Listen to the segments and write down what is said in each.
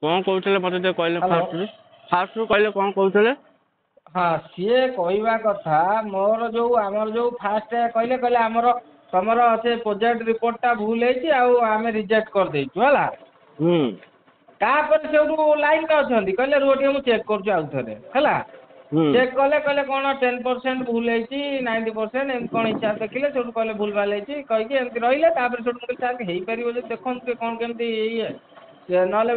କଣ କହୁଥିଲେ ମତେ ଟିକେ କହିଲେ ହ୍ୟାଲୋ। ଫାଷ୍ଟରୁ କହିଲେ କଣ କହୁଥିଲେ? ହଁ ସିଏ କହିବା କଥା ମୋର ଯୋଉ ଆମର ଯୋଉ ଫାଷ୍ଟ କହିଲେ ଆମର ତମର ସେ ପ୍ରୋଜେକ୍ଟ ରିପୋର୍ଟଟା ଭୁଲ ହେଇଛି ଆଉ ଆମେ ରିଜେକ୍ଟ କରିଦେଇଛୁ ହେଲା। ହୁଁ ତାପରେ ସେଇଠୁ ଲାଇନରେ ଅଛନ୍ତି କହିଲେ ରୁହ ଟିକେ ମୁଁ ଚେକ୍ କରୁଛି ଆଉ ଥରେ ହେଲା। ହୁଁ ଚେକ୍ କଲେ କହିଲେ କଣ 10% ଭୁଲ ହେଇଛି 90% ଏମିତି କଣ ହିସାବ ଦେଖିଲେ ସେଇଠୁ କହିଲେ ଭୁଲ ଭାଲ ହେଇଛି କହିକି ଏମିତି ରହିଲେ ତାପରେ ସେଇଠୁ କହିଲେ ସାର୍ ହେଇପାରିବ ଯଦି ଦେଖନ୍ତୁ ଟିକେ କଣ କେମିତି ଇଏ ନହେଲେ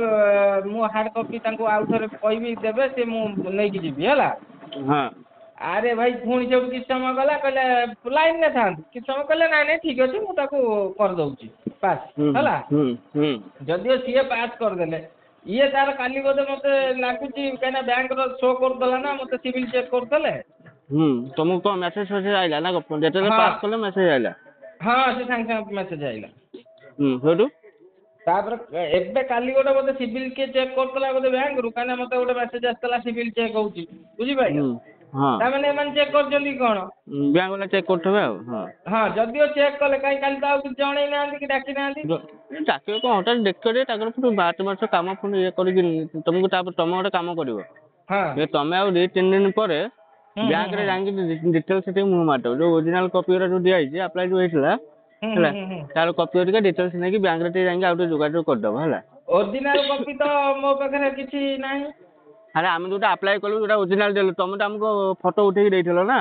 ମୁଁ ହାର୍ଡ କପି ତାଙ୍କୁ ଆଉ ଥରେ କହିବି ଦେବେ ସେ ମୁଁ ନେଇକି ଯିବି ହେଲା। ହଁ ଆରେ ଭାଇ ପୁଣି ସେଇଠୁ କିଛି ସମୟ ଗଲା କହିଲେ ଲାଇନରେ ଥାନ୍ତୁ କିଛି ସମୟ କହିଲେ ନାଇଁ ଠିକ ଅଛି ମୁଁ ତାକୁ କରିଦଉଛି ପାସ୍ ହୁଁ ହେଲା। ହୁଁ ହୁଁ ଯଦିଓ ସିଏ ପାସ୍ କରିଦେଲେ ଇଏ ତାର କାଲି ବୋଧେ ମତେ ଲାଗୁଛି କାହିଁକିନା ବ୍ୟାଙ୍କର ଶୋ କରୁଥିଲା ନା ମତେ ସିଭିଲ ଚେକ୍ କରୁଥିଲେ। ହୁଁ ତମକୁ କଣ ମେସେଜ ଫେସେଜ ଆଇଲା ନା ଯେତେବେଳେ ହଁ ପାସ୍ କଲେ ମେସେଜ ଆଇଲା? ହଁ ସେ ସାଙ୍ଗେ ସାଙ୍ଗେ ମେସେଜ ଆଇଲା। ହୁଁ ସେଇଠୁ ତାପରେ ଏବେ କାଲି ଗୋଟେ ବୋଧେ ସିଭିଲ କିଏ ଚେକ୍ କରୁଥିଲା ବୋଧେ ବ୍ୟାଙ୍କରୁ କାହିଁକିନା ମତେ ଗୋଟେ ମେସେଜ ଆସିଥିଲା ସିଭିଲ ଚେକ୍ ହଉଛି ବୁଝିପାରିଲ। ହୁଁ ହଁ ତାମାନେ ଏମାନେ ଚେକ୍ କରୁଛନ୍ତି କି କଣ? ବ୍ୟାଙ୍କ ବାଲା ଚେକ୍ କରୁଥିବେ ଆଉ ହଁ ଯଦିଓ ଚେକ୍ କଲେ କାହିଁ କାଲି ତ ଆଉ କିଛି ଜଣେଇ ନାହାନ୍ତି କି ଡାକି ନାହାନ୍ତି। ଚାକିରି କଣ ହଠାତ୍ ଦେଖିବେ ତାଙ୍କର ପୁଣି ମାସ କାମ ପୁଣି ଇଏ କରିକି ତମକୁ ତାପରେ ତମେ ଗୋଟେ କାମ କରିବ। ହଁ ତମେ ଆଉ 2-3 ଦିନ ପରେ ହୁଁ ହୁଁ ବ୍ୟାଙ୍କରେ ହୁଁ ଯାଇକି ଡିଟେଲସ ସେଠି ମୁହଁ ମାରିଦବ ଯୋଉ ଅରିଜିନାଲ କପି ଗୁରା ଯୋଉ ଦିଆହେଇଛି ଆପ୍ଲାଏ ଯୋଉ ହେଇଥିଲା ହୁଁ ହୁଁ ହେଲା ହୁଁ ହୁଁ ତାର କପି ହେରିକା ଡିଟେଲସ ନେଇକି ବ୍ୟାଙ୍କରେ ଟିକେ ଯାଇକି ଆଉ ଟିକେ ଯୋଗାଯୋଗ କରିଦବ ହେଲା। ଅରିଜିନାଲ କପି ତ ମୋ ପାଖରେ କିଛି ନାହିଁ। ଆରେ ଆମେ ଯୋଉଟା ଆପ୍ଲାଏ କଲୁ ଯୋଉଟା ଅରିଜିନାଲ ଦେଲୁ ତମେ ତ ଆମକୁ ଫଟୋ ଉଠେଇକି ଦେଇଥିଲ ନା।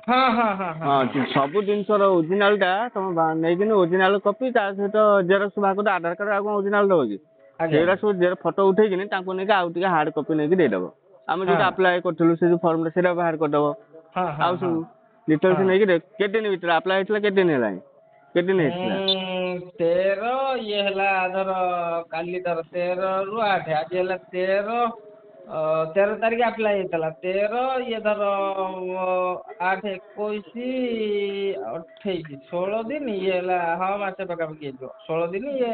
ହଁ ହଁ ହଁ ହଁ ହଁ ସବୁ ଜିନିଷର ଅରିଜିନାଲ ଟା ତମେ ନେଇକିନି ଅରିଜିନାଲ କପି ତା ସହିତ ଜେରକ୍ସ ବାହାର କରିଦବ ଆଧାର କାର୍ଡ ଆଉ କଣ ଅରିଜିନାଲ ଦବ କି? ଆଜ୍ଞା ସେଇଗୁରା ସବୁ ଫଟୋ ଉଠେଇକିନି ତାଙ୍କୁ ନେଇକି ଆଉ ଟିକେ ହାର୍ଡ କପି ନେଇକି ଦେଇଦବ। ଆମେ ହଁ ଯୋଉଟା ଆପ୍ଲାଏ କରିଥିଲୁ ସେ ଯୋଉ ଫର୍ମଟା ସେଇଟା ବାହାର କରିଦବ। ହଁ ହଁ ଆଉ ହଁ ସବୁ ଡିଟେଲସ ହଁ ନେଇକି କେତେ ଦିନ ଭିତରେ ଆପ୍ଲାଏ ହେଇଥିଲା କେତେ ଦିନ ହେଲାଣି? କେତେ ଦିନ ହେଇଥିଲା? 13 ଇଏ ହେଲା ଧର କାଲି ଧର 13ରୁ 8 ଆଜି ହେଲା 13 ତାରିଖ ଆପ୍ଲାଏ ହେଇଥିଲା 13 ଇଏ ଧର 8 21 28 16 ଦିନ ଇଏ ହେଲା ହଁ ମାସେ ପାଖାପାଖି ହେଇଯିବ 16 ଦିନ ଇଏ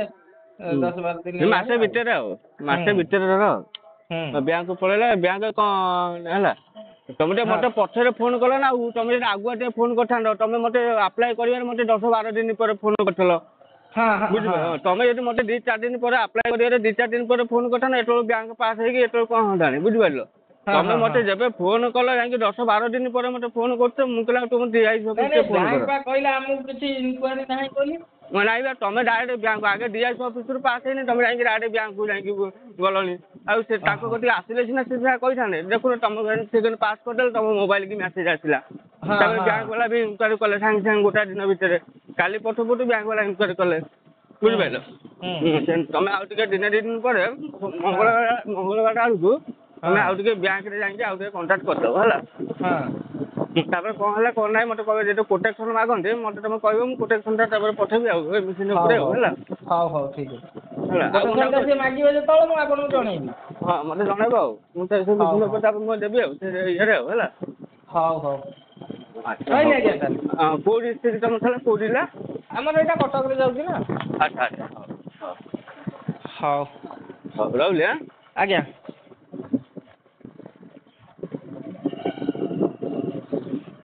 10-12 ଦିନ ମାସେ ହେଲାଣି ଆଉ। ଭିତରେ ହୁଁ ମାସେ ଭିତରେ ଧର ହୁଁ ବ୍ୟାଙ୍କ ପଳେଇଲା ବ୍ୟାଙ୍କ କଣ ହେଲା ତମେ ଟିକେ ହଁ ମତେ ପଛରେ ଫୋନ କଲ ନା ଆଉ ତମେ ଯଦି ଆଗୁଆ ଟିକେ ଫୋନ କରିଥାନ୍ତ ତମେ ମତେ ଆପ୍ଲାଏ କରିବାରେ ମତେ 10-12 ଦିନ ପରେ ଫୋନ କରିଥିଲ। ହଁ ହଁ ହଁ ବୁଝିପାରିଲ ତମେ ଯଦି ମତେ 2-4 ଦିନ ପରେ ଆପ୍ଲାଏ କରିବାରେ 2-4 ଦିନ ପରେ ଫୋନ କରିଥାନ୍ତ ଏତେବେଳକୁ ବ୍ୟାଙ୍କ ପାସ୍ ହେଇକି ଏତେବେଳକୁ କଣ ହୁଅନ୍ତାଣି ବୁଝିପାରିଲ। ହଁ ତମେ ହଁ ହଁ ମତେ ଯେବେ ଫୋନ କଲ ଯାଇକି 10-12 ଦିନ ପରେ ମତେ ଫୋନ କରୁଛ ମୁଁ କହିଲି ଆଉ ତମକୁ ଦିଆହେଇଯିବ ନାଇଁ ଟିକେ ନାଇଁ ଫୋନ ବ୍ୟାଙ୍କ କର। ବା କହିଲା ଆମକୁ କିଛି ଇନକ୍ୱାରି ନାହିଁ ବୋଲି। ନାଇଁ ବା ତମେ ଡାଇରେକ୍ଟ ବ୍ୟାଙ୍କ ଆଗେ ଡିଆଇସି ଅଫିସରୁ ପାସ୍ ହେଇନି ତମେ ଯାଇକି ଡାଇରେକ୍ଟ ବ୍ୟାଙ୍କକୁ ଯାଇକି ଗଲଣି। ଆଉ ସେ ତାଙ୍କ ଓହୋ କତିକି ଆସିଲେ ସିନା ସେ ଯାହା କହିଥାନ୍ତେ ଦେଖୁନ ତମ ସେ ପାସ୍ କରିଦେଲେ ତମ ମୋବାଇଲ କି ମେସେଜ ଆସିଲା। ହଁ ତାପରେ ହଁ ବ୍ୟାଙ୍କ ବାଲା ବି ଇନକ୍ୱାରି କଲେ ସାଙ୍ଗେ ସାଙ୍ଗେ ଗୋଟାଏ ଦିନ ଭିତରେ କାଲି ପଠୁ ପଠୁ ବ୍ୟାଙ୍କ ବାଲା ଇନକ୍ୱାରି କଲେ। ହୁଁ ବୁଝିପାରିଲ ହୁଁ ତମେ ଆଉ ଟିକେ ଦିନେ 2 ଦିନ ପରେ ହଁ ମଙ୍ଗଳବାର ଆଡ଼କୁ ତମେ ହଁ ଆଉ ଟିକେ ବ୍ୟାଙ୍କରେ ଯାଇକି ଆଉ ଟିକେ କଣ୍ଟାକ୍ଟ କରିଦବ ହେଲା। ହଁ ତାପରେ କଣ ହେଲା କଣ ନାହିଁ ମତେ କହିବେ ଯଦି ପ୍ରୋଟେକ୍ସନ ମାଗନ୍ତି ମତେ ତମେ କହିବ ମୁଁ ପ୍ରୋଟେକ୍ସନଟା ତାପରେ ପଠେଇବି ଆଉ ଏ ମେସିନ୍ ହଉ ଉପରେ ଆଉ ହଉ ହେଲା। ହଉ ଠିକ ଅଛି ହେଲା ଆଉ କଣ କୋଟେସନ ଡାଉଟ୍ ଟା ଅଛି? ସିଏ ମାଗିବେ ଯେତେବେଳେ ମୁଁ ଆପଣଙ୍କୁ ଜଣେଇବି। ହଁ ମତେ ଜଣେଇବ ଆଉ ମୁଁ ତ ସବୁ ହଉ ମେସିନ୍ ହଉ ଉପରେ ତାପରେ ମୁଁ ଦେବି ଆଉ ସେ ଇଏରେ ଆଉ ହେଲା। ହଉ ହଉ ଆଚ୍ଛା ରହିଲି ହଉ ଆଜ୍ଞା ତାହେଲେ କୋଉ ଡିଷ୍ଟ୍ରିକ୍ଟ ତମର ଥିଲା କୋଉ ଜିଲ୍ଲା? ଆମର ଏଇଟା କଟକରେ ଯାଉଛି ନା। ଆଚ୍ଛା ଆଚ୍ଛା ହଉ ହଉ ହଉ ରହିଲି ଆଁ। ଆଜ୍ଞା